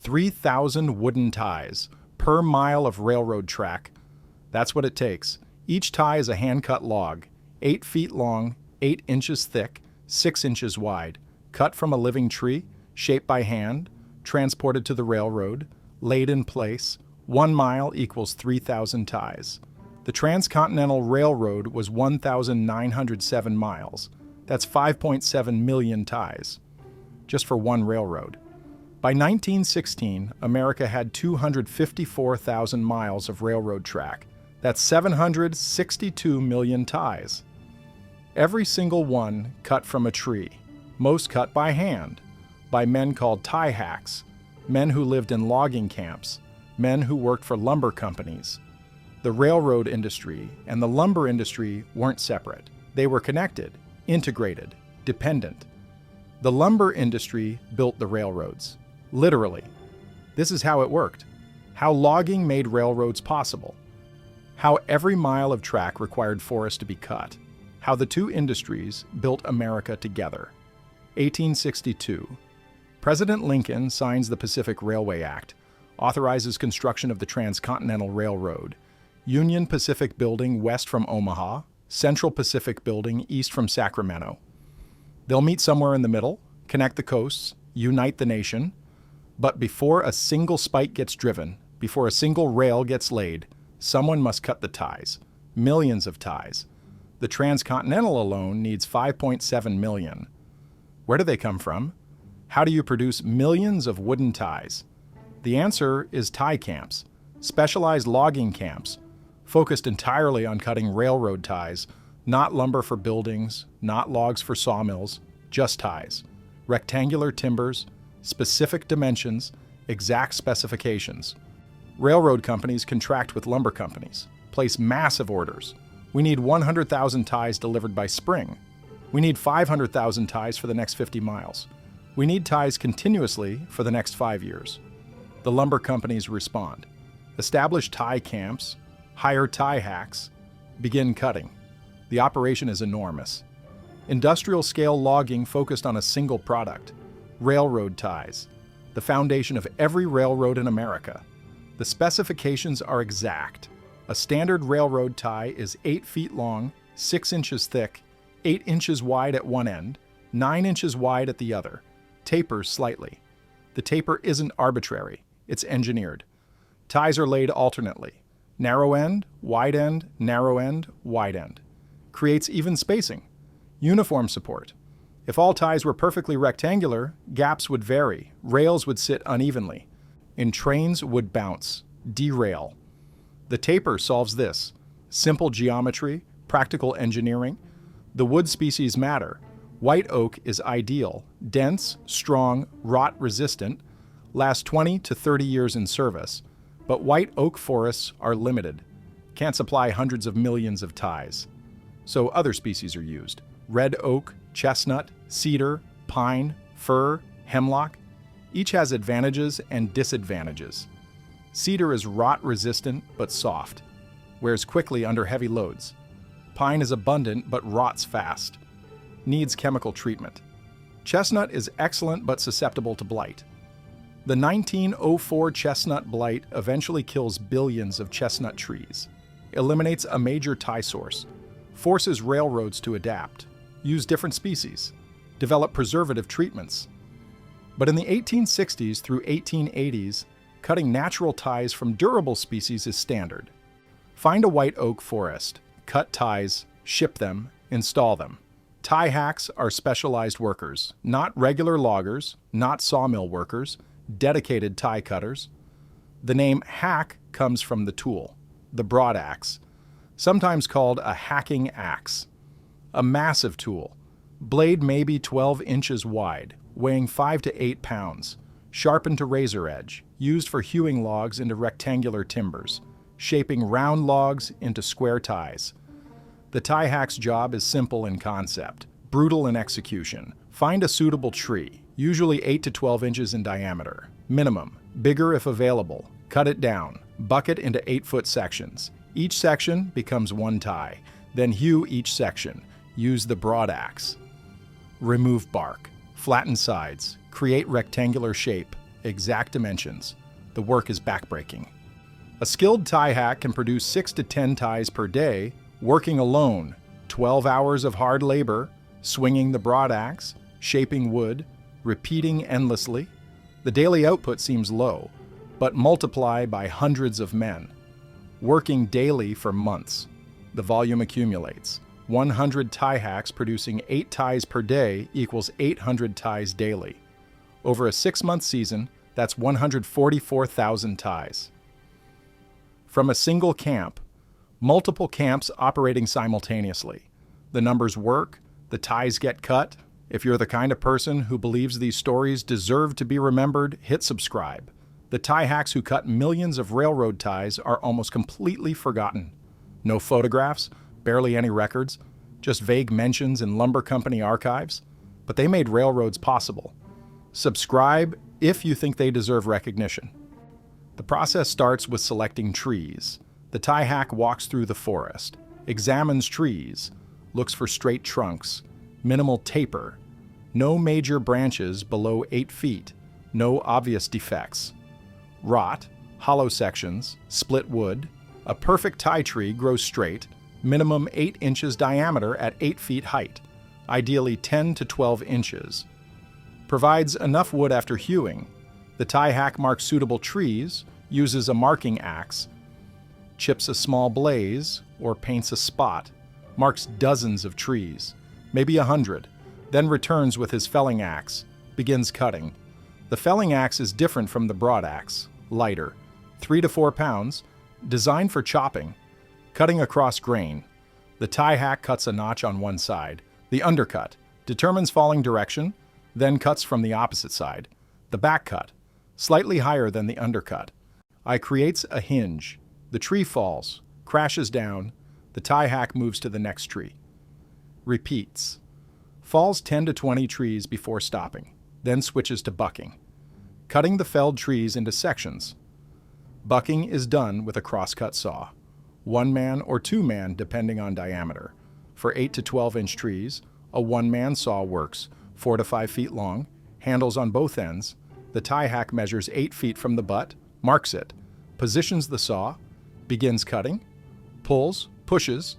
3,000 wooden ties per mile of railroad track. That's what it takes. Each tie is a hand-cut log, 8 feet long, 8 inches thick, 6 inches wide, cut from a living tree, shaped by hand, transported to the railroad, laid in place. 1 mile equals 3,000 ties. The Transcontinental Railroad was 1,907 miles. That's 5.7 million ties, just for one railroad. By 1916, America had 254,000 miles of railroad track. That's 762 million ties. Every single one cut from a tree, most cut by hand, by men called tie hacks, men who lived in logging camps, men who worked for lumber companies. The railroad industry and the lumber industry weren't separate. They were connected, integrated, dependent. The lumber industry built the railroads. Literally. This is how it worked. How logging made railroads possible. How every mile of track required forest to be cut. How the two industries built America together. 1862. President Lincoln signs the Pacific Railway Act, authorizes construction of the Transcontinental Railroad, Union Pacific Building west from Omaha, Central Pacific Building east from Sacramento. They'll meet somewhere in the middle, connect the coasts, unite the nation. But before a single spike gets driven, before a single rail gets laid, someone must cut the ties. Millions of ties. The Transcontinental alone needs 5.7 million. Where do they come from? How do you produce millions of wooden ties? The answer is tie camps, specialized logging camps, focused entirely on cutting railroad ties, not lumber for buildings, not logs for sawmills, just ties. Rectangular timbers, specific dimensions, exact specifications. Railroad companies contract with lumber companies, place massive orders. We need 100,000 ties delivered by spring. We need 500,000 ties for the next 50 miles. We need ties continuously for the next 5 years. The lumber companies respond. Establish tie camps, hire tie hacks, begin cutting. The operation is enormous. Industrial scale logging focused on a single product, railroad ties, the foundation of every railroad in America. The specifications are exact. A standard railroad tie is 8 feet long, 6 inches thick, 8 inches wide at one end, 9 inches wide at the other, tapers slightly. The taper isn't arbitrary, it's engineered. Ties are laid alternately. Narrow end, wide end, narrow end, wide end. Creates even spacing. Uniform support. If all ties were perfectly rectangular, gaps would vary, rails would sit unevenly, and trains would bounce, derail. The taper solves this. Simple geometry, practical engineering. The wood species matter. White oak is ideal, dense, strong, rot-resistant, lasts 20 to 30 years in service. But white oak forests are limited, can't supply hundreds of millions of ties. So other species are used. Red oak, chestnut, cedar, pine, fir, hemlock. Each has advantages and disadvantages. Cedar is rot-resistant but soft, wears quickly under heavy loads. Pine is abundant but rots fast, needs chemical treatment. Chestnut is excellent but susceptible to blight. The 1904 chestnut blight eventually kills billions of chestnut trees, eliminates a major tie source, forces railroads to adapt, use different species, develop preservative treatments. But in the 1860s through 1880s, cutting natural ties from durable species is standard. Find a white oak forest, cut ties, ship them, install them. Tie hacks are specialized workers, not regular loggers, not sawmill workers, dedicated tie cutters. The name hack comes from the tool, the broad axe, sometimes called a hacking axe. A massive tool, blade maybe 12 inches wide, weighing 5 to 8 pounds, sharpened to razor edge, used for hewing logs into rectangular timbers, shaping round logs into square ties. The tie hack's job is simple in concept, brutal in execution. Find a suitable tree, usually 8 to 12 inches in diameter, minimum, bigger if available. Cut it down, buck it into 8-foot sections. Each section becomes one tie. Then hew each section. Use the broad axe. Remove bark, flatten sides, create rectangular shape, exact dimensions. The work is backbreaking. A skilled tie hack can produce 6 to 10 ties per day, working alone, 12 hours of hard labor, swinging the broad axe, shaping wood, repeating endlessly. The daily output seems low, but multiply by hundreds of men. Working daily for months, the volume accumulates. 100 tie hacks producing 8 ties per day equals 800 ties daily. Over a 6-month season, that's 144,000 ties. From a single camp, multiple camps operating simultaneously. The numbers work, the ties get cut. If you're the kind of person who believes these stories deserve to be remembered, hit subscribe. The tie hacks who cut millions of railroad ties are almost completely forgotten. No photographs, barely any records, just vague mentions in lumber company archives. But they made railroads possible. Subscribe if you think they deserve recognition. The process starts with selecting trees. The tie hack walks through the forest, examines trees, looks for straight trunks, minimal taper, no major branches below 8 feet, no obvious defects. Rot, hollow sections, split wood. A perfect tie tree grows straight, minimum 8 inches diameter at 8 feet height, ideally 10 to 12 inches. Provides enough wood after hewing. The tie hack marks suitable trees, uses a marking axe, chips a small blaze or paints a spot, marks dozens of trees, maybe 100, then returns with his felling axe, begins cutting. The felling axe is different from the broad axe, lighter, 3 to 4 pounds, designed for chopping, cutting across grain. The tie hack cuts a notch on one side. The undercut determines falling direction, then cuts from the opposite side. The back cut, slightly higher than the undercut. Creates a hinge. The tree falls, crashes down. The tie hack moves to the next tree. Repeats. Falls 10 to 20 trees before stopping, then switches to bucking, cutting the felled trees into sections. Bucking is done with a crosscut saw, 1-man or 2-man depending on diameter. For 8 to 12-inch trees, a 1-man saw works, 4 to 5 feet long, handles on both ends. The tie hack measures 8 feet from the butt, marks it, positions the saw, begins cutting, pulls, pushes.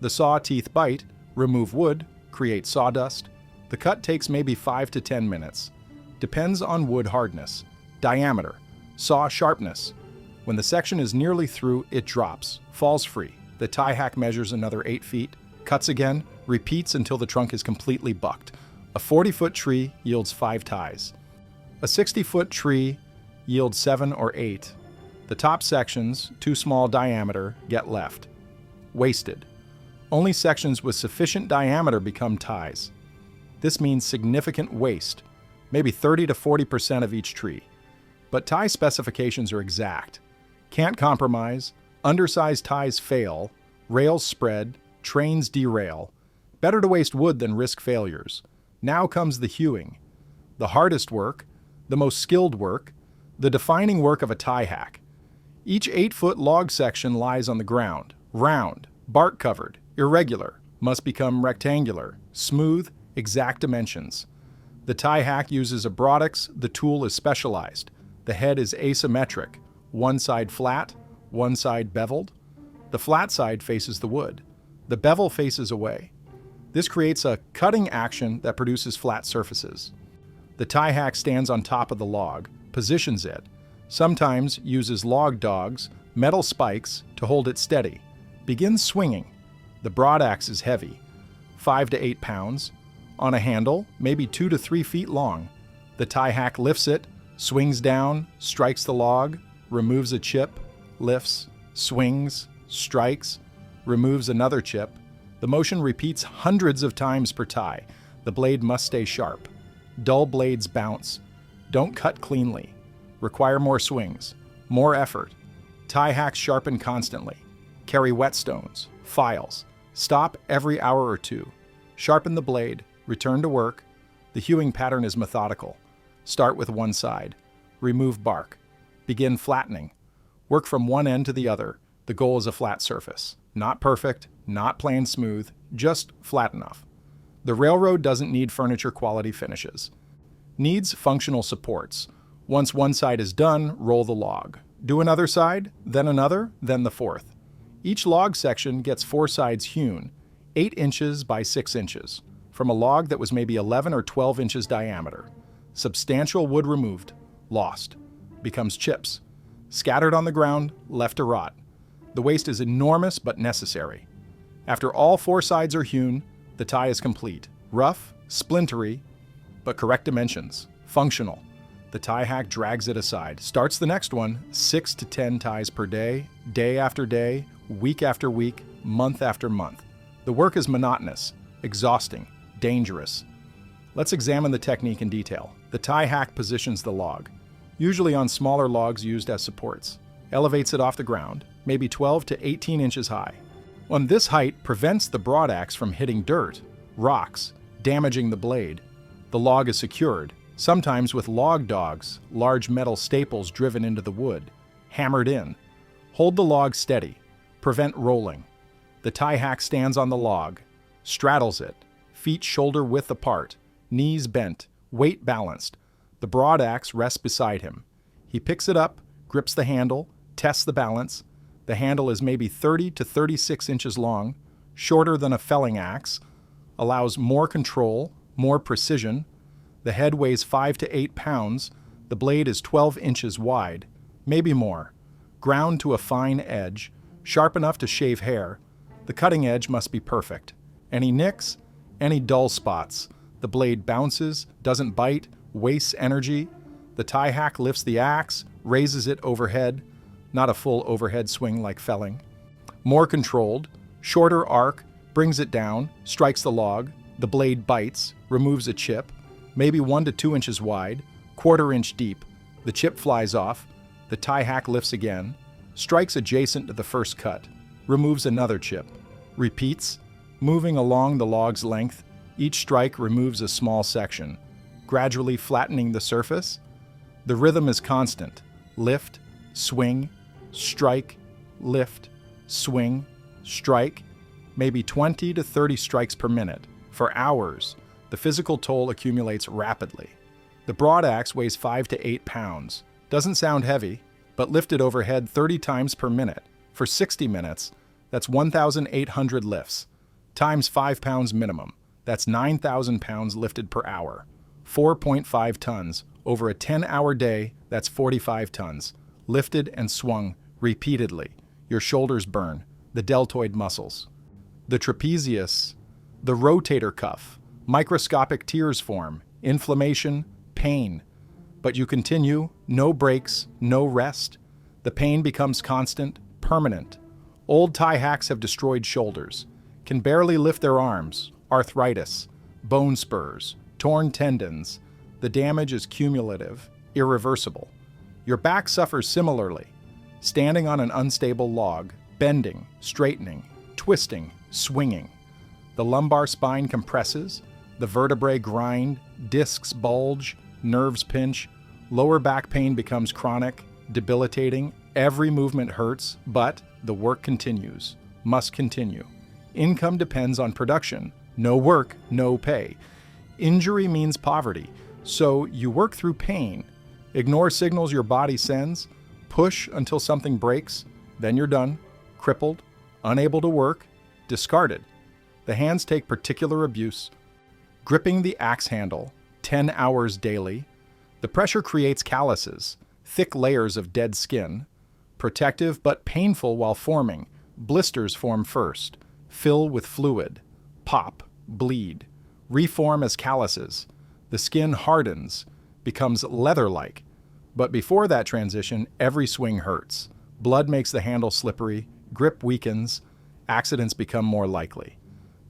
The saw teeth bite, remove wood, create sawdust. The cut takes maybe 5 to 10 minutes. Depends on wood hardness, diameter, saw sharpness. When the section is nearly through, it drops, falls free. The tie hack measures another 8 feet, cuts again, repeats until the trunk is completely bucked. A 40-foot tree yields 5 ties. A 60-foot tree yields 7 or 8. The top sections, too small diameter, get left. Wasted. Only sections with sufficient diameter become ties. This means significant waste, maybe 30 to 40% of each tree. But tie specifications are exact. Can't compromise, undersized ties fail, rails spread, trains derail. Better to waste wood than risk failures. Now comes the hewing. The hardest work, the most skilled work, the defining work of a tie hack. Each 8-foot log section lies on the ground, round, bark covered, irregular, must become rectangular, smooth, exact dimensions. The tie hack uses a broadaxe. The tool is specialized. The head is asymmetric, one side flat, one side beveled. The flat side faces the wood. The bevel faces away. This creates a cutting action that produces flat surfaces. The tie hack stands on top of the log, positions it, sometimes uses log dogs, metal spikes to hold it steady, begins swinging. The broadaxe is heavy, 5 to 8 pounds, on a handle, maybe 2 to 3 feet long. The tie hack lifts it, swings down, strikes the log, removes a chip, lifts, swings, strikes, removes another chip. The motion repeats hundreds of times per tie. The blade must stay sharp. Dull blades bounce. Don't cut cleanly. Require more swings, more effort. Tie hacks sharpen constantly. Carry whetstones, files. Stop every hour or two. Sharpen the blade, return to work. The hewing pattern is methodical. Start with one side. Remove bark. Begin flattening. Work from one end to the other. The goal is a flat surface. Not perfect, not plain smooth, just flat enough. The railroad doesn't need furniture quality finishes. Needs functional supports. Once one side is done, roll the log. Do another side, then another, then the fourth. Each log section gets 4 sides hewn, 8 inches by 6 inches, from a log that was maybe 11 or 12 inches diameter. Substantial wood removed, lost, becomes chips, scattered on the ground, left to rot. The waste is enormous but necessary. After all 4 sides are hewn, the tie is complete. Rough, splintery, but correct dimensions, functional. The tie hack drags it aside, starts the next one, 6 to 10 ties per day, day after day, week after week, month after month. The work is monotonous, exhausting, dangerous. Let's examine the technique in detail. The tie hack positions the log, usually on smaller logs used as supports, elevates it off the ground, maybe 12 to 18 inches high. On this height prevents the broad axe from hitting dirt, rocks, damaging the blade. The log is secured, sometimes with log dogs, large metal staples driven into the wood, hammered in. Hold the log steady, prevent rolling. The tie hack stands on the log, straddles it, feet shoulder width apart, knees bent, weight balanced. The broad axe rests beside him. He picks it up, grips the handle, tests the balance. The handle is maybe 30 to 36 inches long, shorter than a felling axe, allows more control, more precision. The head weighs 5 to 8 pounds. The blade is 12 inches wide, maybe more. Ground to a fine edge, sharp enough to shave hair. The cutting edge must be perfect. Any nicks? Any dull spots. The blade bounces, doesn't bite, wastes energy. The tie hack lifts the axe, raises it overhead, not a full overhead swing like felling. More controlled, shorter arc, brings it down, strikes the log. The blade bites, removes a chip, maybe 1 to 2 inches wide, 1/4 inch deep. The chip flies off. The tie hack lifts again, strikes adjacent to the first cut, removes another chip, repeats, moving along the log's length. Each strike removes a small section, gradually flattening the surface. The rhythm is constant. Lift, swing, strike, lift, swing, strike, maybe 20 to 30 strikes per minute. For hours, the physical toll accumulates rapidly. The broad axe weighs 5 to 8 pounds. Doesn't sound heavy, but lifted overhead 30 times per minute. For 60 minutes, that's 1,800 lifts, times 5 pounds minimum. That's 9,000 pounds lifted per hour. 4.5 tons. Over a 10-hour day, that's 45 tons. Lifted and swung repeatedly. Your shoulders burn, the deltoid muscles, the trapezius, the rotator cuff. Microscopic tears form, inflammation, pain. But you continue, no breaks, no rest. The pain becomes constant, permanent. Old tie hacks have destroyed shoulders, can barely lift their arms, arthritis, bone spurs, torn tendons. The damage is cumulative, irreversible. Your back suffers similarly, standing on an unstable log, bending, straightening, twisting, swinging. The lumbar spine compresses, the vertebrae grind, discs bulge, nerves pinch, lower back pain becomes chronic, debilitating. Every movement hurts, but the work continues, must continue. Income depends on production. No work, no pay. Injury means poverty, so you work through pain. Ignore signals your body sends, push until something breaks, then you're done, crippled, unable to work, discarded. The hands take particular abuse. Gripping the axe handle, 10 hours daily. The pressure creates calluses, thick layers of dead skin. Protective but painful while forming. Blisters form first, fill with fluid, pop, bleed, reform as calluses. The skin hardens, becomes leather-like. But before that transition, every swing hurts. Blood makes the handle slippery, grip weakens, accidents become more likely.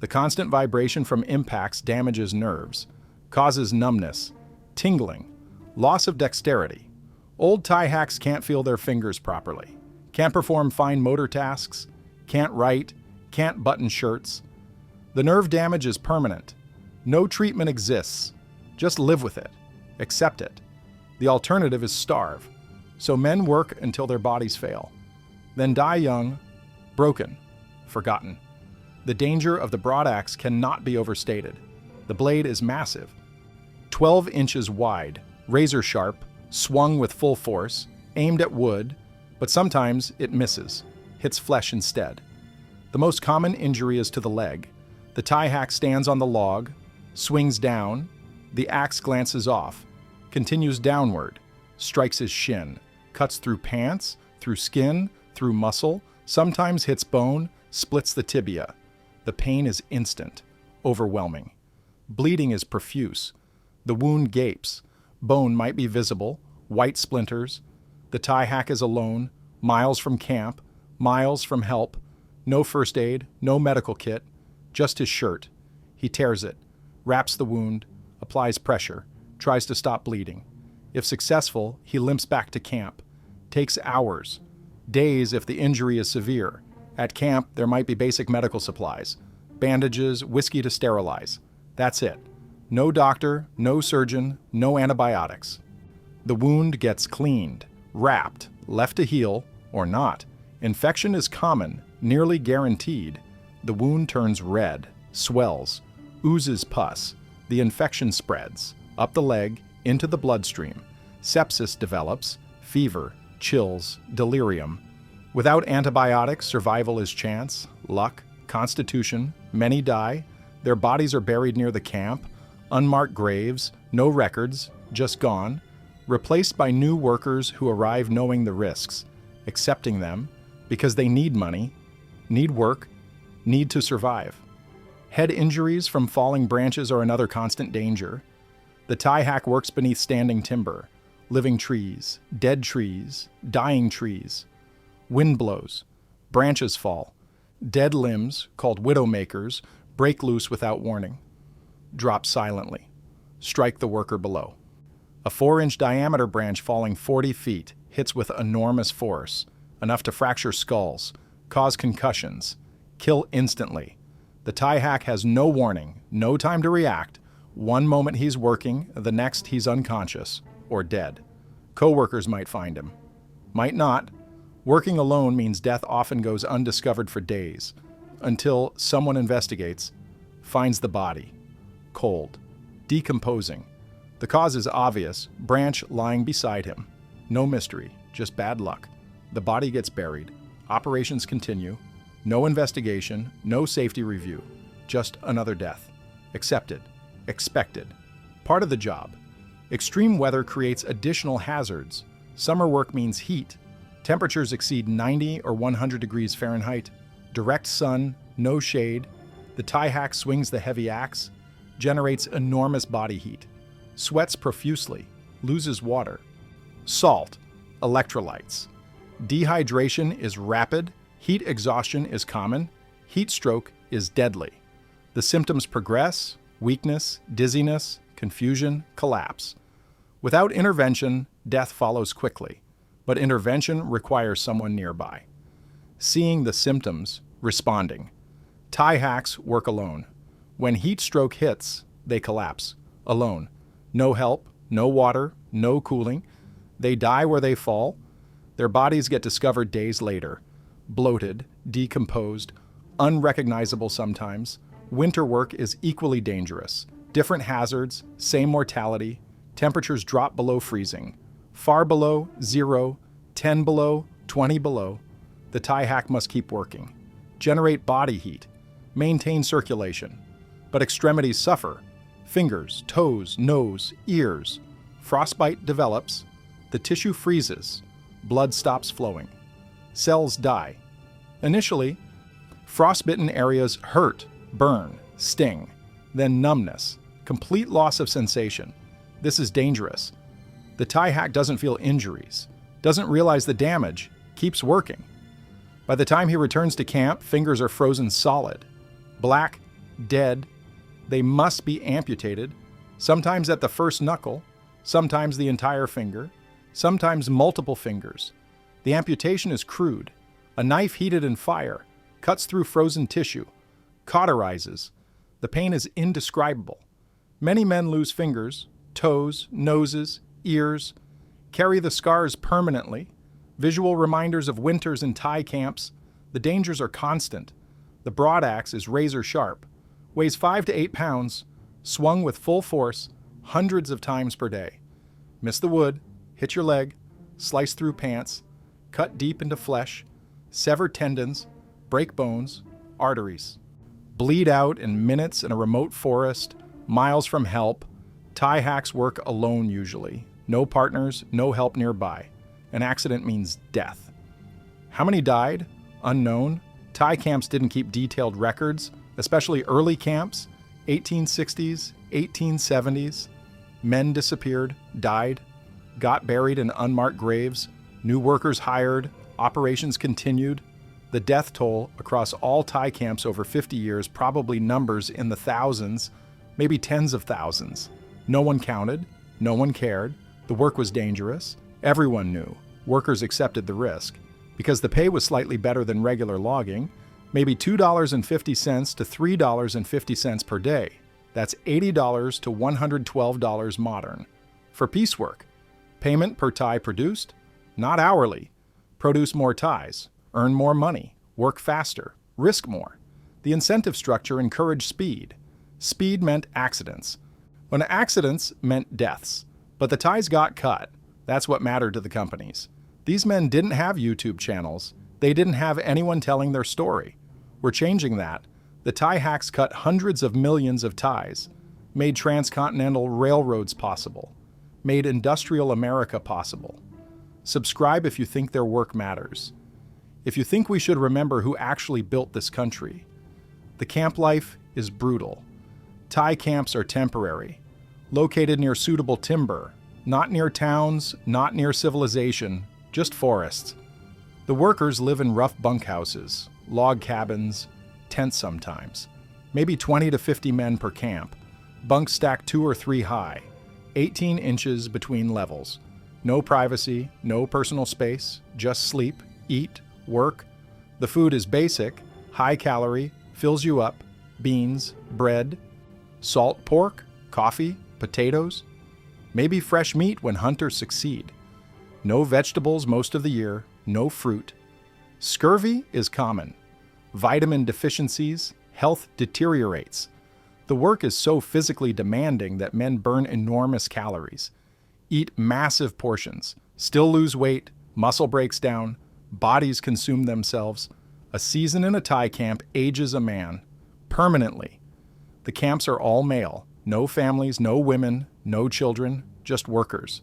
The constant vibration from impacts damages nerves, causes numbness, tingling, loss of dexterity. Old tie hacks can't feel their fingers properly, can't perform fine motor tasks, can't write, can't button shirts. The nerve damage is permanent. No treatment exists. Just live with it. Accept it. The alternative is starve. So men work until their bodies fail, then die young, broken, forgotten. The danger of the broad axe cannot be overstated. The blade is massive, 12 inches wide, razor sharp, swung with full force, aimed at wood, but sometimes it misses, hits flesh instead. The most common injury is to the leg. The tie hack stands on the log, swings down, the axe glances off, continues downward, strikes his shin, cuts through pants, through skin, through muscle, sometimes hits bone, splits the tibia. The pain is instant, overwhelming. Bleeding is profuse. The wound gapes. Bone might be visible, white splinters. The tie hack is alone, miles from camp, miles from help. No first aid, no medical kit, just his shirt. He tears it, wraps the wound, applies pressure, tries to stop bleeding. If successful, he limps back to camp. Takes hours, days if the injury is severe. At camp, there might be basic medical supplies, bandages, whiskey to sterilize. That's it. No doctor, no surgeon, no antibiotics. The wound gets cleaned, wrapped, left to heal, or not. Infection is common, nearly guaranteed. The wound turns red, swells, oozes pus. The infection spreads, up the leg, into the bloodstream. Sepsis develops, fever, chills, delirium. Without antibiotics, survival is chance, luck, constitution. Many die. Their bodies are buried near the camp, unmarked graves, no records, just gone, replaced by new workers who arrive knowing the risks, accepting them, because they need money, need work, need to survive. Head injuries from falling branches are another constant danger. The tie hack works beneath standing timber, living trees, dead trees, dying trees. Wind blows, branches fall. Dead limbs, called widowmakers, break loose without warning. Drop silently. Strike the worker below. A 4-inch diameter branch falling 40 feet hits with enormous force, enough to fracture skulls, cause concussions, kill instantly. The tie hack has no warning, no time to react. One moment he's working, the next he's unconscious or dead. Co-workers might find him. Might not. Working alone means death often goes undiscovered for days, until someone investigates, finds the body. Cold. Decomposing. The cause is obvious, branch lying beside him. No mystery, just bad luck. The body gets buried. Operations continue. No investigation, no safety review. Just another death. Accepted. Expected. Part of the job. Extreme weather creates additional hazards. Summer work means heat. Temperatures exceed 90 or 100 degrees Fahrenheit. Direct sun, no shade. The tie hack swings the heavy axe, generates enormous body heat. Sweats profusely, loses water. Salt, electrolytes. Dehydration is rapid, heat exhaustion is common, heat stroke is deadly. The symptoms progress, weakness, dizziness, confusion, collapse. Without intervention, death follows quickly, but intervention requires someone nearby. Seeing the symptoms, responding. Tie hacks work alone. When heat stroke hits, they collapse, alone. No help, no water, no cooling. They die where they fall. Their bodies get discovered days later. Bloated, decomposed, unrecognizable sometimes. Winter work is equally dangerous. Different hazards, same mortality. Temperatures drop below freezing. Far below, 0, 10 below, 20 below. The tie hack must keep working. Generate body heat. Maintain circulation. But extremities suffer. Fingers, toes, nose, ears. Frostbite develops. The tissue freezes. Blood stops flowing. Cells die. Initially, frostbitten areas hurt, burn, sting. Then numbness. Complete loss of sensation. This is dangerous. The tie hack doesn't feel injuries, doesn't realize the damage, keeps working. By the time he returns to camp, fingers are frozen solid. Black, dead. They must be amputated, sometimes at the first knuckle, sometimes the entire finger, sometimes multiple fingers. The amputation is crude. A knife heated in fire cuts through frozen tissue, cauterizes. The pain is indescribable. Many men lose fingers, toes, noses, ears, carry the scars permanently, visual reminders of winters in tie camps. The dangers are constant. The broad axe is razor sharp, weighs 5 to 8 pounds, swung with full force hundreds of times per day. Miss the wood, hit your leg, slice through pants, cut deep into flesh, sever tendons, break bones, arteries. Bleed out in minutes in a remote forest, miles from help. Tie hacks work alone usually. No partners, no help nearby. An accident means death. How many died? Unknown. Tie camps didn't keep detailed records, especially early camps, 1860s, 1870s. Men disappeared, died, got buried in unmarked graves, new workers hired, operations continued. The death toll across all Thai camps over 50 years probably numbers in the thousands, maybe tens of thousands. No one counted, no one cared, the work was dangerous, everyone knew, workers accepted the risk. Because the pay was slightly better than regular logging, maybe $2.50 to $3.50 per day. That's $80 to $112 modern. For piecework, payment per tie produced, not hourly. Produce more ties, earn more money, work faster, risk more. The incentive structure encouraged speed. Speed meant accidents. When accidents meant deaths. But the ties got cut. That's what mattered to the companies. These men didn't have YouTube channels. They didn't have anyone telling their story. We're changing that. The tie hacks cut hundreds of millions of ties, made transcontinental railroads possible, made industrial America possible. Subscribe if you think their work matters. If you think we should remember who actually built this country. The camp life is brutal. Thai camps are temporary, located near suitable timber, not near towns, not near civilization, just forests. The workers live in rough bunkhouses, log cabins, tents sometimes. Maybe 20 to 50 men per camp. Bunks stacked 2 or 3 high, 18 inches between levels. No privacy, no personal space, just sleep, eat, work. The food is basic, high calorie, fills you up, beans, bread, salt pork, coffee, potatoes, maybe fresh meat when hunters succeed. No vegetables most of the year, no fruit. Scurvy is common. Vitamin deficiencies, health deteriorates. The work is so physically demanding that men burn enormous calories, eat massive portions, still lose weight, muscle breaks down, bodies consume themselves. A season in a Thai camp ages a man, permanently. The camps are all male, no families, no women, no children, just workers.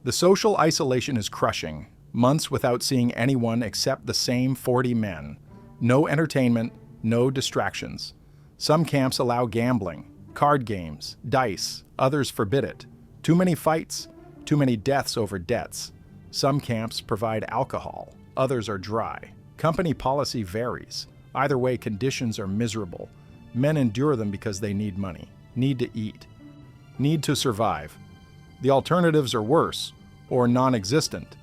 The social isolation is crushing, months without seeing anyone except the same 40 men. No entertainment, no distractions. Some camps allow gambling, card games, dice, others forbid it. Too many fights, too many deaths over debts. Some camps provide alcohol, others are dry. Company policy varies. Either way, conditions are miserable. Men endure them because they need money, need to eat, need to survive. The alternatives are worse, or non-existent.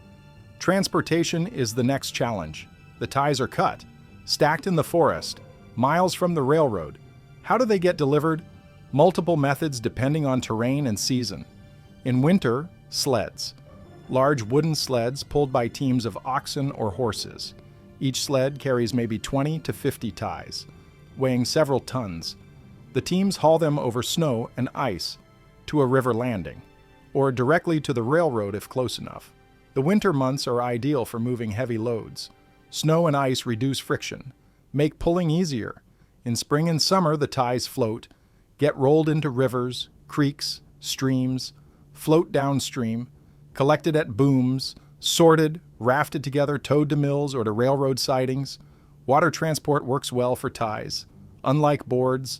Transportation is the next challenge. The ties are cut, stacked in the forest, miles from the railroad. How do they get delivered? Multiple methods depending on terrain and season. In winter, sleds. Large wooden sleds pulled by teams of oxen or horses. Each sled carries maybe 20 to 50 ties, weighing several tons. The teams haul them over snow and ice to a river landing, or directly to the railroad if close enough. The winter months are ideal for moving heavy loads. Snow and ice reduce friction, make pulling easier. In spring and summer, the ties float, get rolled into rivers, creeks, streams, float downstream, collected at booms, sorted, rafted together, towed to mills or to railroad sidings. Water transport works well for ties. Unlike boards,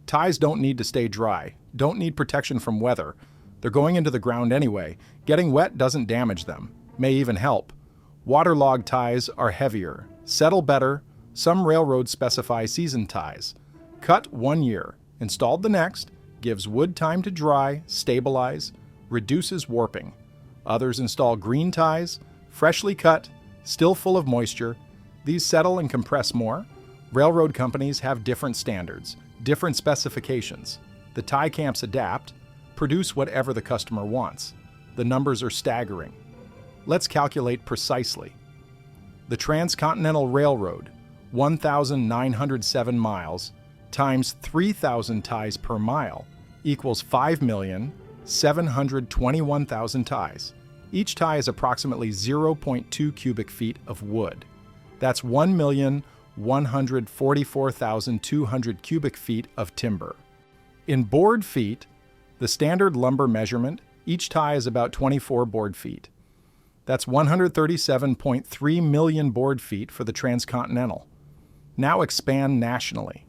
ties don't need to stay dry, don't need protection from weather. They're going into the ground anyway. Getting wet doesn't damage them, may even help. Waterlogged ties are heavier, settle better. Some railroads specify season ties. Cut 1 year, installed the next, gives wood time to dry, stabilize, reduces warping. Others install green ties, freshly cut, still full of moisture. These settle and compress more. Railroad companies have different standards, different specifications. The tie camps adapt, produce whatever the customer wants. The numbers are staggering. Let's calculate precisely. The Transcontinental Railroad, 1,907 miles, times 3,000 ties per mile equals 5,721,000 ties. Each tie is approximately 0.2 cubic feet of wood. That's 1,144,200 cubic feet of timber. In board feet, the standard lumber measurement, each tie is about 24 board feet. That's 137.3 million board feet for the transcontinental. Now expand nationally.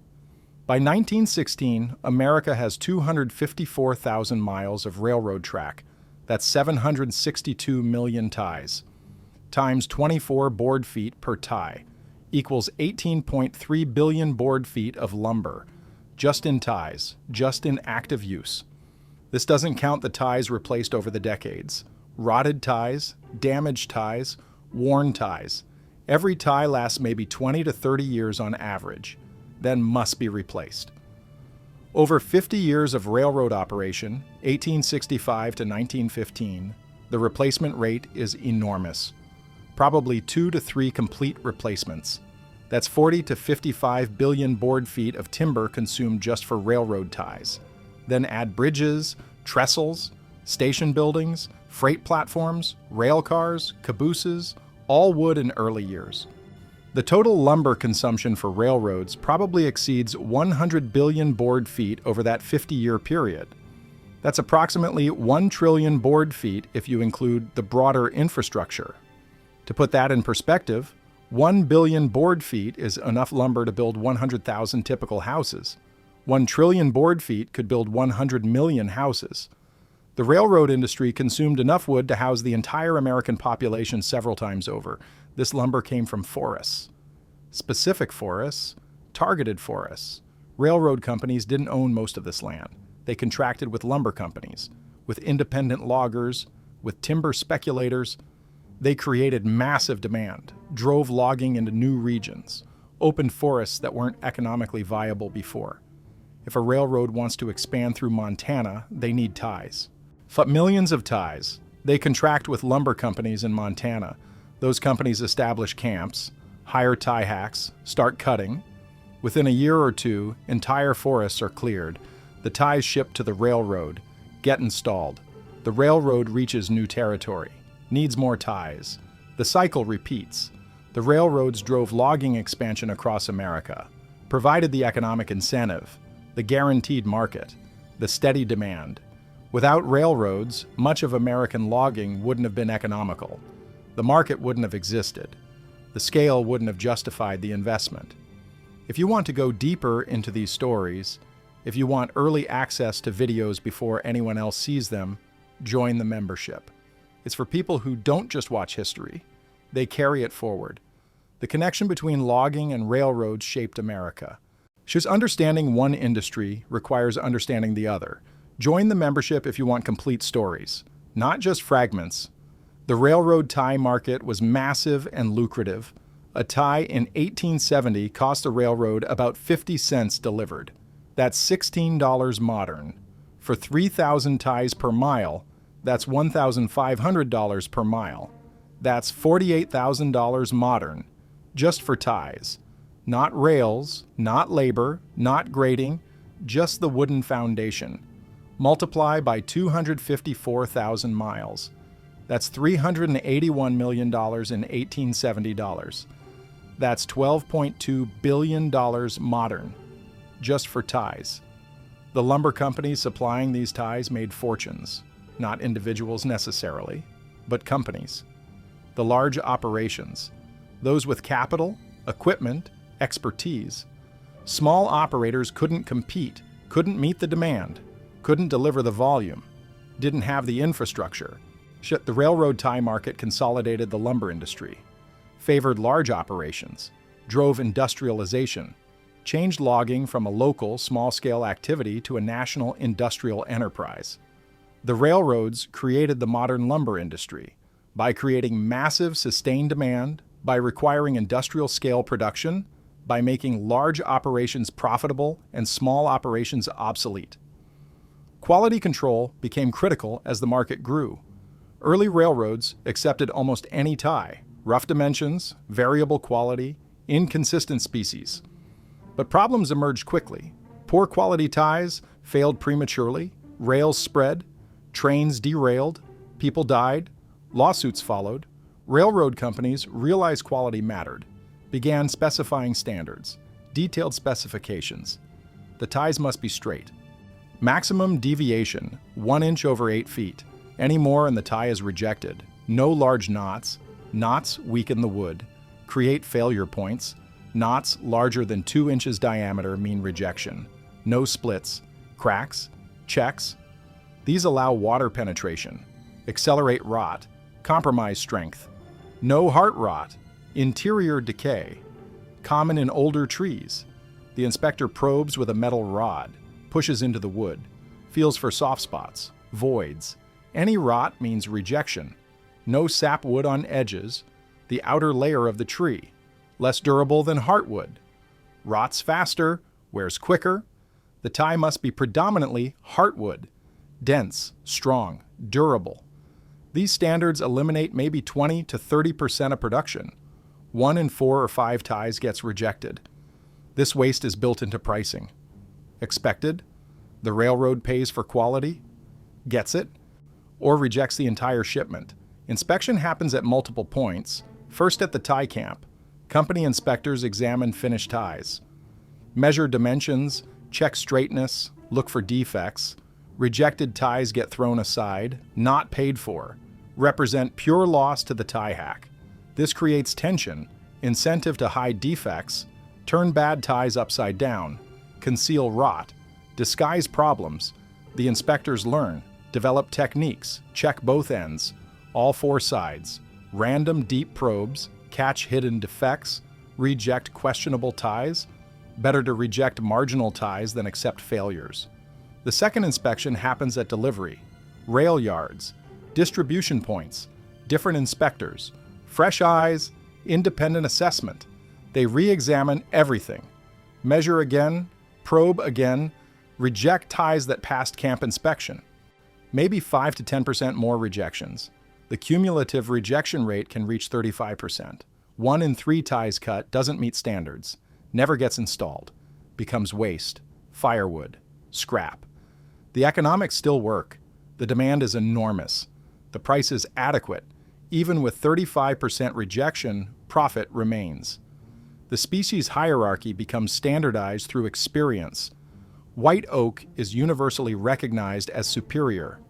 By 1916, America has 254,000 miles of railroad track. That's 762 million ties. Times 24 board feet per tie equals 18.3 billion board feet of lumber, just in ties, just in active use. This doesn't count the ties replaced over the decades. Rotted ties, damaged ties, worn ties. Every tie lasts maybe 20 to 30 years on average, then must be replaced. Over 50 years of railroad operation, 1865 to 1915, the replacement rate is enormous. Probably 2 to 3 complete replacements. That's 40 to 55 billion board feet of timber consumed just for railroad ties. Then add bridges, trestles, station buildings, freight platforms, rail cars, cabooses, all wood in early years. The total lumber consumption for railroads probably exceeds 100 billion board feet over that 50-year period. That's approximately 1 trillion board feet if you include the broader infrastructure. To put that in perspective, 1 billion board feet is enough lumber to build 100,000 typical houses. 1 trillion board feet could build 100 million houses. The railroad industry consumed enough wood to house the entire American population several times over. This lumber came from forests. Specific forests, targeted forests. Railroad companies didn't own most of this land. They contracted with lumber companies, with independent loggers, with timber speculators. They created massive demand, drove logging into new regions, opened forests that weren't economically viable before. If a railroad wants to expand through Montana, they need ties. Millions of ties. They contract with lumber companies in Montana. Those companies establish camps, hire tie hacks, start cutting. Within a year or two, entire forests are cleared. The ties shipped to the railroad, get installed. The railroad reaches new territory, needs more ties. The cycle repeats. The railroads drove logging expansion across America, provided the economic incentive, the guaranteed market, the steady demand. Without railroads, much of American logging wouldn't have been economical. The market wouldn't have existed. The scale wouldn't have justified the investment. If you want to go deeper into these stories, if you want early access to videos before anyone else sees them, join the membership. It's for people who don't just watch history, they carry it forward. The connection between logging and railroads shaped America. Just understanding one industry requires understanding the other. Join the membership if you want complete stories, not just fragments. The railroad tie market was massive and lucrative. A tie in 1870 cost the railroad about 50 cents delivered. That's $16 modern. For 3,000 ties per mile, that's $1,500 per mile. That's $48,000 modern, just for ties. Not rails, not labor, not grading, just the wooden foundation. Multiply by 254,000 miles. That's $381 million in 1870 dollars. That's $12.2 billion modern, just for ties. The lumber companies supplying these ties made fortunes, not individuals necessarily, but companies. The large operations, those with capital, equipment, expertise. Small operators couldn't compete, couldn't meet the demand, couldn't deliver the volume, didn't have the infrastructure. The railroad tie market consolidated the lumber industry, favored large operations, drove industrialization, changed logging from a local, small-scale activity to a national industrial enterprise. The railroads created the modern lumber industry by creating massive sustained demand, by requiring industrial-scale production, by making large operations profitable and small operations obsolete. Quality control became critical as the market grew. Early railroads accepted almost any tie, rough dimensions, variable quality, inconsistent species. But problems emerged quickly. Poor quality ties failed prematurely, rails spread, trains derailed, people died, Lawsuits followed. Railroad companies realized quality mattered, began specifying standards, detailed specifications. The ties must be straight. Maximum deviation, 1 inch over 8 feet. Any more and the tie is rejected. No large knots. Knots weaken the wood, create failure points. Knots larger than 2 inches diameter mean rejection. No splits, cracks, checks. These allow water penetration, accelerate rot, compromise strength. No heart rot, interior decay, common in older trees. The inspector probes with a metal rod, pushes into the wood, feels for soft spots, voids. Any rot means rejection. No sapwood on edges, the outer layer of the tree, less durable than heartwood. Rots faster, wears quicker. The tie must be predominantly heartwood, dense, strong, durable. These standards eliminate maybe 20 to 30% of production. 1 in 4 or 5 ties gets rejected. This waste is built into pricing. Expected? The railroad pays for quality, gets it, or rejects the entire shipment. Inspection happens at multiple points. First at the tie camp. Company inspectors examine finished ties. Measure dimensions, check straightness, look for defects. Rejected ties get thrown aside, not paid for. Represent pure loss to the tie hack. This creates tension, incentive to hide defects, turn bad ties upside down, conceal rot, disguise problems. The inspectors learn, develop techniques, check both ends, all 4 sides, random deep probes, catch hidden defects, reject questionable ties. Better to reject marginal ties than accept failures. The second inspection happens at delivery, rail yards, distribution points, different inspectors, fresh eyes, independent assessment. They re-examine everything, measure again, probe again, reject ties that passed camp inspection. Maybe 5 to 10% more rejections. The cumulative rejection rate can reach 35%. 1 in 3 ties cut doesn't meet standards, never gets installed, becomes waste, firewood, scrap. The economics still work. The demand is enormous. The price is adequate. Even with 35% rejection, profit remains. The species hierarchy becomes standardized through experience. White oak is universally recognized as superior.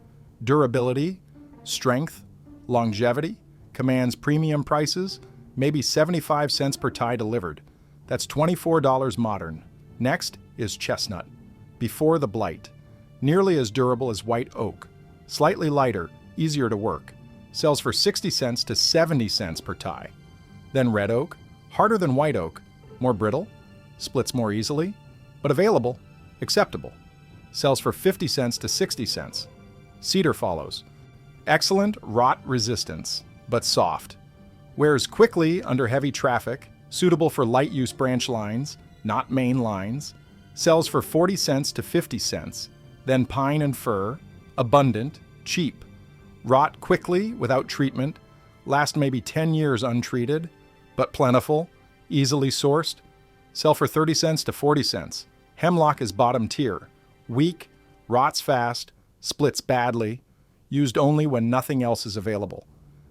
Durability, strength, longevity, commands premium prices, maybe 75 cents per tie delivered. That's $24 modern. Next is chestnut, before the blight. Nearly as durable as white oak, slightly lighter, easier to work. Sells for 60 cents to 70 cents per tie. Then red oak, harder than white oak, more brittle, splits more easily, but available, acceptable. Sells for 50 cents to 60 cents. Cedar follows. Excellent rot resistance, but soft. Wears quickly under heavy traffic, suitable for light use branch lines, not main lines. Sells for 40 cents to 50 cents. Then pine and fir, abundant, cheap. Rot quickly without treatment, last maybe 10 years untreated, but plentiful, easily sourced. Sell for 30 cents to 40 cents. Hemlock is bottom tier. Weak, rots fast, splits badly, used only when nothing else is available.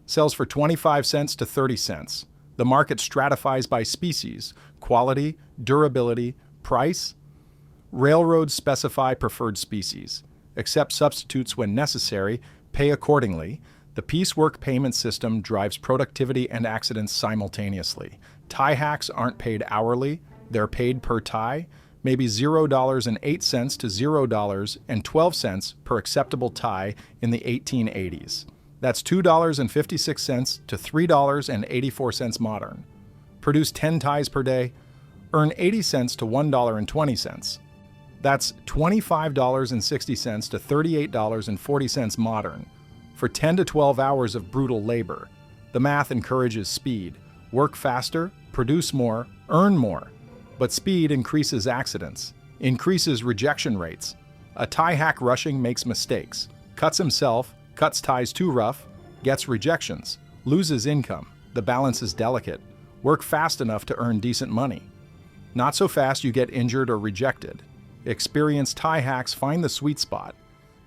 Sells for 25 cents to 30 cents. The market stratifies by species, quality, durability, price. Railroads specify preferred species, accept substitutes when necessary, pay accordingly. The piecework payment system drives productivity and accidents simultaneously. Tie hacks aren't paid hourly, they're paid per tie, maybe $0.08 to $0.12 per acceptable tie in the 1880s. That's $2.56 to $3.84 modern. Produce 10 ties per day, earn 80 cents to $1.20. That's $25.60 to $38.40 modern. For 10 to 12 hours of brutal labor, the math encourages speed. Work faster, produce more, earn more. But speed increases accidents, increases rejection rates. A tie hack rushing makes mistakes, cuts himself, cuts ties too rough, gets rejections, loses income. The balance is delicate. Work fast enough to earn decent money. Not so fast you get injured or rejected. Experienced tie hacks find the sweet spot,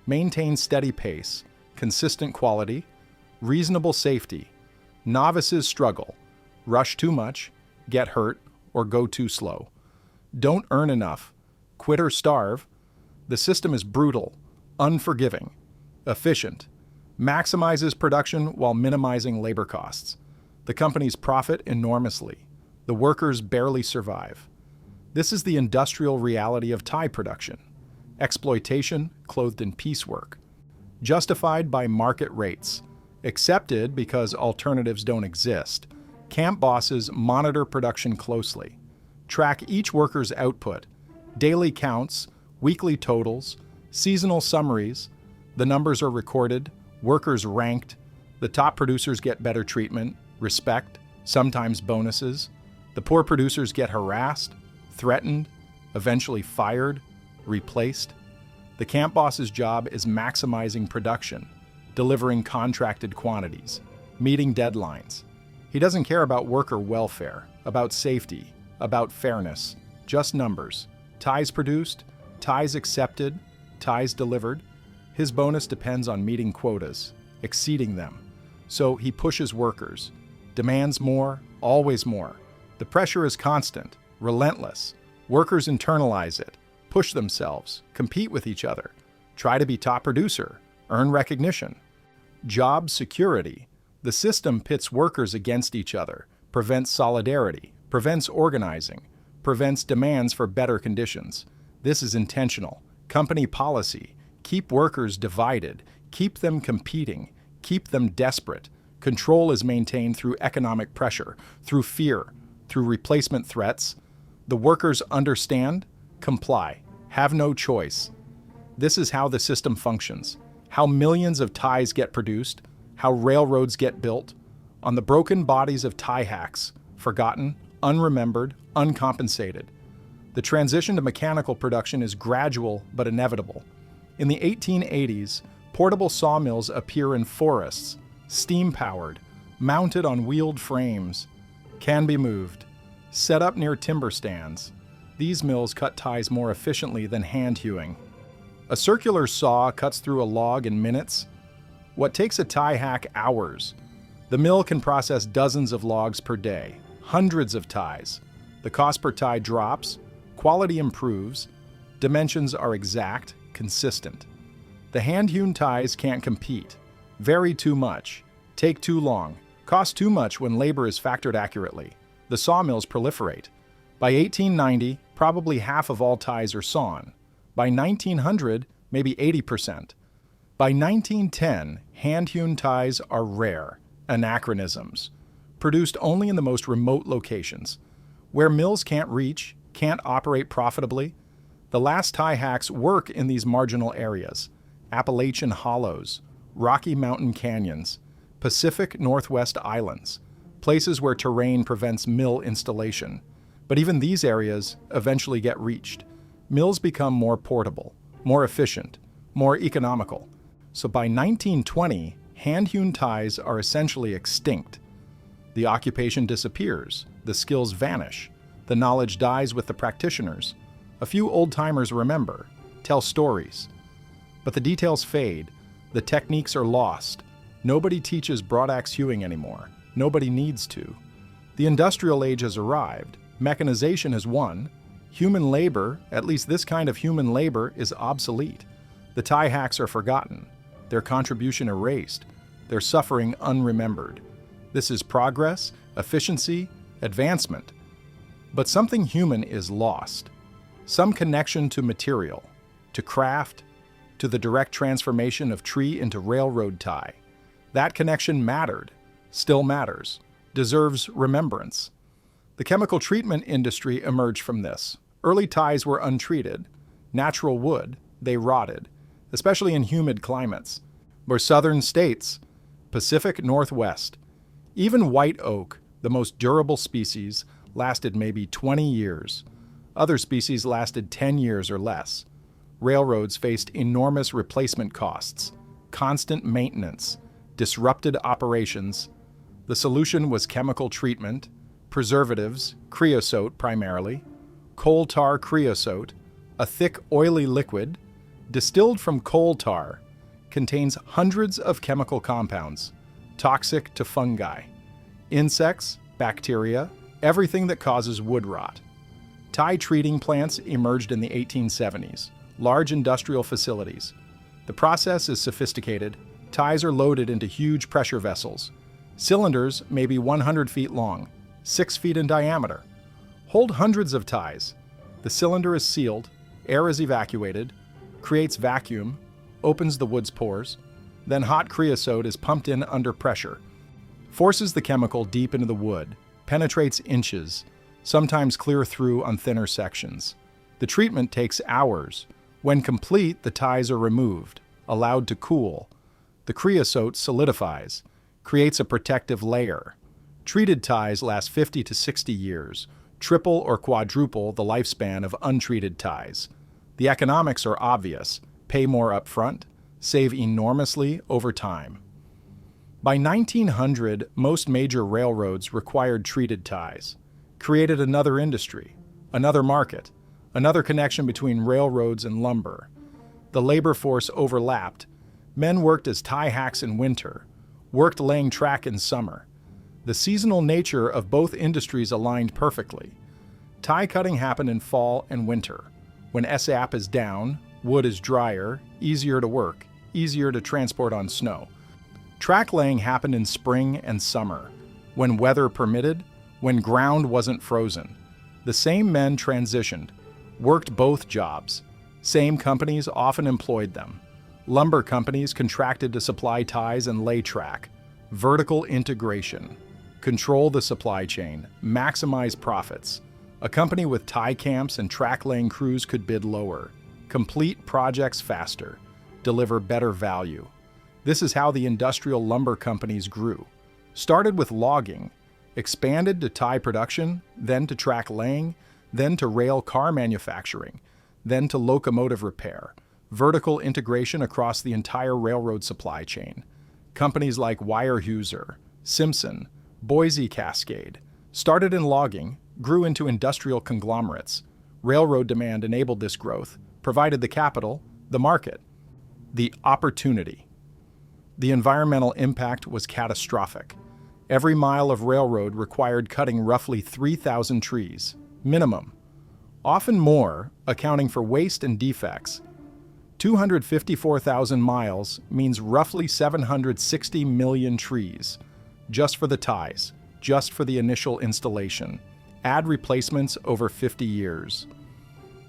maintain steady pace, consistent quality, reasonable safety. Novices struggle, rush too much, get hurt, or go too slow. Don't earn enough, quit or starve. The system is brutal, unforgiving, efficient, maximizes production while minimizing labor costs. The companies profit enormously. The workers barely survive. This is the industrial reality of tie production. Exploitation clothed in piecework. Justified by market rates. Accepted because alternatives don't exist. Camp bosses monitor production closely. Track each worker's output. Daily counts, weekly totals, seasonal summaries. The numbers are recorded, workers ranked. The top producers get better treatment, respect, sometimes bonuses. The poor producers get harassed, threatened, eventually fired, replaced. The camp boss's job is maximizing production, delivering contracted quantities, meeting deadlines. He doesn't care about worker welfare, about safety, about fairness, just numbers. Ties produced, ties accepted, ties delivered. His bonus depends on meeting quotas, exceeding them. So he pushes workers, demands more, always more. The pressure is constant, relentless. Workers internalize it, push themselves, compete with each other, try to be top producer, earn recognition. Job security. The system pits workers against each other, prevents solidarity, prevents organizing, prevents demands for better conditions. This is intentional. Company policy. Keep workers divided, keep them competing, keep them desperate. Control is maintained through economic pressure, through fear, through replacement threats. The workers understand, comply, have no choice. This is how the system functions, how millions of ties get produced, how railroads get built, on the broken bodies of tie hacks, forgotten, unremembered, uncompensated. The transition to mechanical production is gradual but inevitable. In the 1880s, portable sawmills appear in forests, steam-powered, mounted on wheeled frames, can be moved, set up near timber stands. These mills cut ties more efficiently than hand hewing. A circular saw cuts through a log in minutes. What takes a tie hack hours? The mill can process dozens of logs per day, hundreds of ties. The cost per tie drops, quality improves, dimensions are exact, consistent. The hand-hewn ties can't compete, vary too much, take too long, cost too much when labor is factored accurately. The sawmills proliferate. By 1890, probably half of all ties are sawn. By 1900, maybe 80%. By 1910, hand-hewn ties are rare, anachronisms, produced only in the most remote locations. Where mills can't reach, can't operate profitably, the last tie hacks work in these marginal areas: Appalachian hollows, Rocky Mountain canyons, Pacific Northwest islands, places where terrain prevents mill installation. But even these areas eventually get reached. Mills become more portable, more efficient, more economical. So by 1920, hand-hewn ties are essentially extinct. The occupation disappears, the skills vanish, the knowledge dies with the practitioners. A few old-timers remember, tell stories. But the details fade, the techniques are lost. Nobody teaches broadaxe hewing anymore. Nobody needs to. The industrial age has arrived. Mechanization has won. Human labor, at least this kind of human labor, is obsolete. The tie hacks are forgotten, their contribution erased, their suffering unremembered. This is progress, efficiency, advancement. But something human is lost. Some connection to material, to craft, to the direct transformation of tree into railroad tie. That connection mattered, still matters, deserves remembrance. The chemical treatment industry emerged from this. Early ties were untreated. Natural wood, they rotted, especially in humid climates. Or southern states, Pacific Northwest. Even white oak, the most durable species, lasted maybe 20 years. Other species lasted 10 years or less. Railroads faced enormous replacement costs, constant maintenance, disrupted operations. The solution was chemical treatment, preservatives, creosote primarily, coal tar creosote, a thick oily liquid, distilled from coal tar, contains hundreds of chemical compounds. toxic to fungi. Insects, bacteria, everything that causes wood rot. Tie treating plants emerged in the 1870s, large industrial facilities. The process is sophisticated. Ties are loaded into huge pressure vessels. Cylinders may be 100 feet long, 6 feet in diameter. Hold hundreds of ties. The cylinder is sealed, air is evacuated, creates vacuum, opens the wood's pores, then hot creosote is pumped in under pressure, forces the chemical deep into the wood, penetrates inches, sometimes clear through on thinner sections. The treatment takes hours. When complete, the ties are removed, allowed to cool. The creosote solidifies, creates a protective layer. Treated ties last 50 to 60 years, triple or quadruple the lifespan of untreated ties. The economics are obvious: pay more upfront, save enormously over time. By 1900, most major railroads required treated ties, created another industry, another market, another connection between railroads and lumber. The labor force overlapped. Men worked as tie hacks in winter, worked laying track in summer. The seasonal nature of both industries aligned perfectly. Tie cutting happened in fall and winter, when sap is down, wood is drier, easier to work, easier to transport on snow. Track laying happened in spring and summer, when weather permitted, when ground wasn't frozen. The same men transitioned, worked both jobs. Same companies often employed them. Lumber companies contracted to supply ties and lay track. Vertical integration. Control the supply chain, maximize profits. A company with tie camps and track laying crews could bid lower, complete projects faster, deliver better value. This is how the industrial lumber companies grew. Started with logging, expanded to tie production, then to track laying, then to rail car manufacturing, then to locomotive repair. Vertical integration across the entire railroad supply chain. Companies like Weyerhaeuser, Simpson, Boise Cascade, started in logging, grew into industrial conglomerates. Railroad demand enabled this growth, provided the capital, the market, the opportunity. The environmental impact was catastrophic. Every mile of railroad required cutting roughly 3,000 trees, minimum. Often more, accounting for waste and defects. 254,000 miles means roughly 760 million trees, just for the ties, just for the initial installation. Add replacements over 50 years.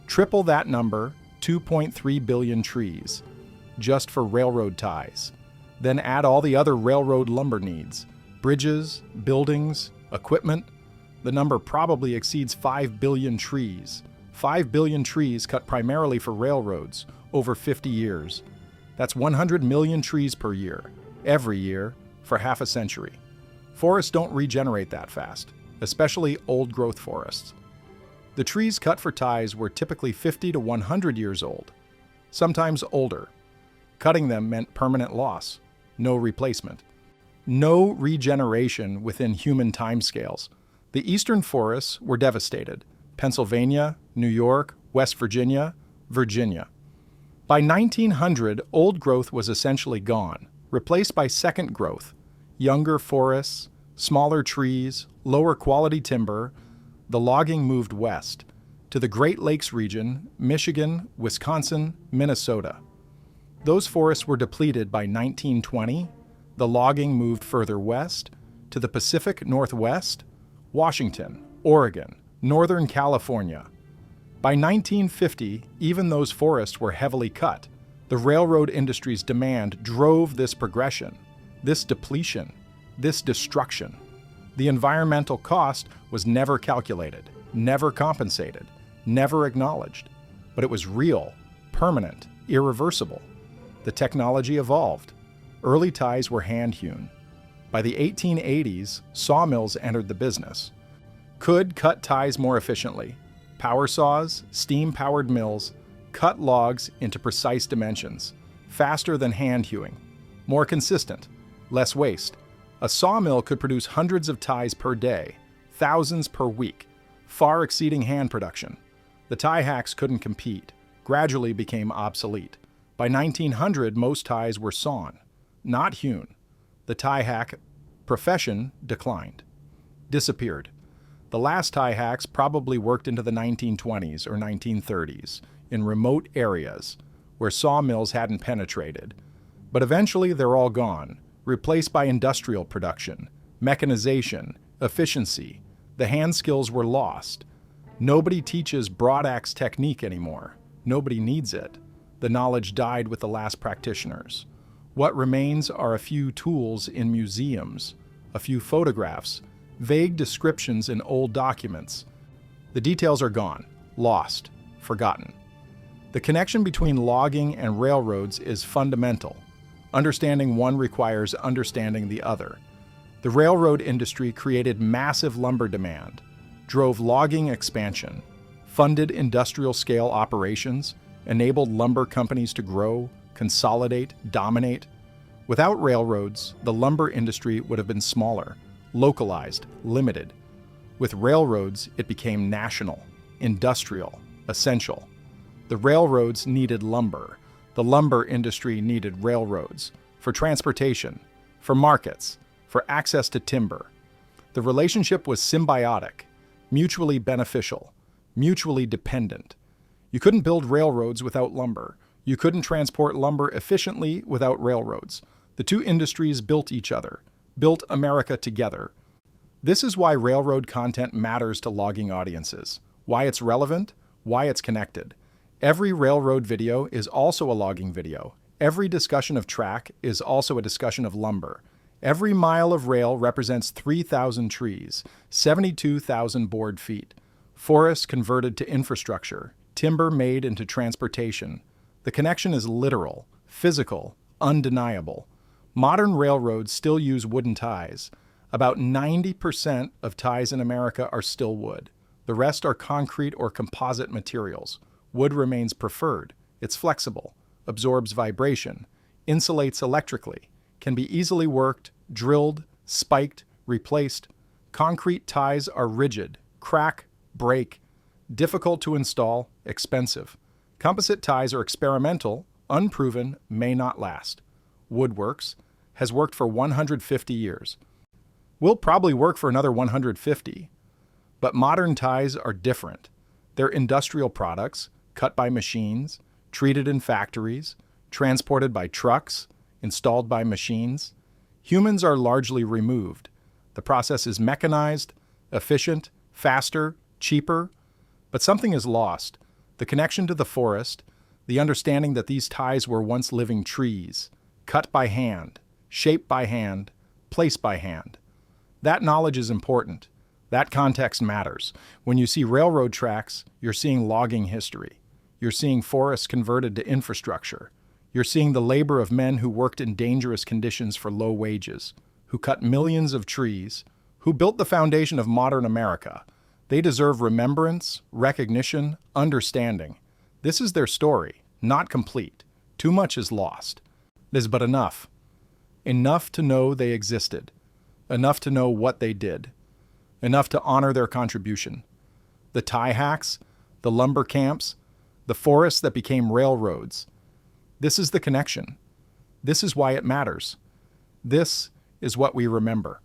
Triple that number, 2.3 billion trees, just for railroad ties. Then add all the other railroad lumber needs, bridges, buildings, equipment. The number probably exceeds 5 billion trees. 5 billion trees cut primarily for railroads, over 50 years. That's 100 million trees per year, every year, for half a century. Forests don't regenerate that fast, especially old-growth forests. The trees cut for ties were typically 50 to 100 years old, sometimes older. Cutting them meant permanent loss, no replacement. No regeneration within human timescales. The eastern forests were devastated: Pennsylvania, New York, West Virginia, Virginia. By 1900, old growth was essentially gone, replaced by second growth, younger forests, smaller trees, lower quality timber. The logging moved west, to the Great Lakes region, Michigan, Wisconsin, Minnesota. Those forests were depleted by 1920. The logging moved further west, to the Pacific Northwest, Washington, Oregon, Northern California. By 1950, even those forests were heavily cut. The railroad industry's demand drove this progression, this depletion, this destruction. The environmental cost was never calculated, never compensated, never acknowledged. But it was real, permanent, irreversible. The technology evolved. Early ties were hand-hewn. By the 1880s, sawmills entered the business. Could cut ties more efficiently. Power saws, steam-powered mills, cut logs into precise dimensions, faster than hand-hewing, more consistent, less waste. A sawmill could produce hundreds of ties per day, thousands per week, far exceeding hand production. The tie hacks couldn't compete, gradually became obsolete. By 1900, most ties were sawn, not hewn. The tie hack profession declined, disappeared. The last tie hacks probably worked into the 1920s or 1930s in remote areas where sawmills hadn't penetrated. But eventually they're all gone, replaced by industrial production, mechanization, efficiency. The hand skills were lost. Nobody teaches broadaxe technique anymore. Nobody needs it. The knowledge died with the last practitioners. What remains are a few tools in museums, a few photographs, vague descriptions in old documents. The details are gone, lost, forgotten. The connection between logging and railroads is fundamental. Understanding one requires understanding the other. The railroad industry created massive lumber demand, drove logging expansion, funded industrial-scale operations, enabled lumber companies to grow, consolidate, dominate. Without railroads, the lumber industry would have been smaller, localized, limited. With railroads, it became national, industrial, essential. The railroads needed lumber. The lumber industry needed railroads for transportation, for markets, for access to timber. The relationship was symbiotic, mutually beneficial, mutually dependent. You couldn't build railroads without lumber. You couldn't transport lumber efficiently without railroads. The two industries built each other, built America together. This is why railroad content matters to logging audiences, why it's relevant, why it's connected. Every railroad video is also a logging video. Every discussion of track is also a discussion of lumber. Every mile of rail represents 3,000 trees, 72,000 board feet, forests converted to infrastructure, timber made into transportation. The connection is literal, physical, undeniable. Modern railroads still use wooden ties. About 90% of ties in America are still wood. The rest are concrete or composite materials. Wood remains preferred. It's flexible, absorbs vibration, insulates electrically, can be easily worked, drilled, spiked, replaced. Concrete ties are rigid, crack, break, difficult to install, expensive. Composite ties are experimental, unproven, may not last. Wood works, has worked for 150 years. Will probably work for another 150. But modern ties are different. They're industrial products, cut by machines, treated in factories, transported by trucks, installed by machines. Humans are largely removed. The process is mechanized, efficient, faster, cheaper, but something is lost. The connection to the forest, the understanding that these ties were once living trees, cut by hand, shaped by hand, placed by hand. That knowledge is important. That context matters. When you see railroad tracks, you're seeing logging history. You're seeing forests converted to infrastructure. You're seeing the labor of men who worked in dangerous conditions for low wages, who cut millions of trees, who built the foundation of modern America. They deserve remembrance, recognition, understanding. This is their story, not complete. Too much is lost. It is but enough. Enough to know they existed. Enough to know what they did. Enough to honor their contribution. The tie hacks, the lumber camps, the forests that became railroads. This is the connection. This is why it matters. This is what we remember.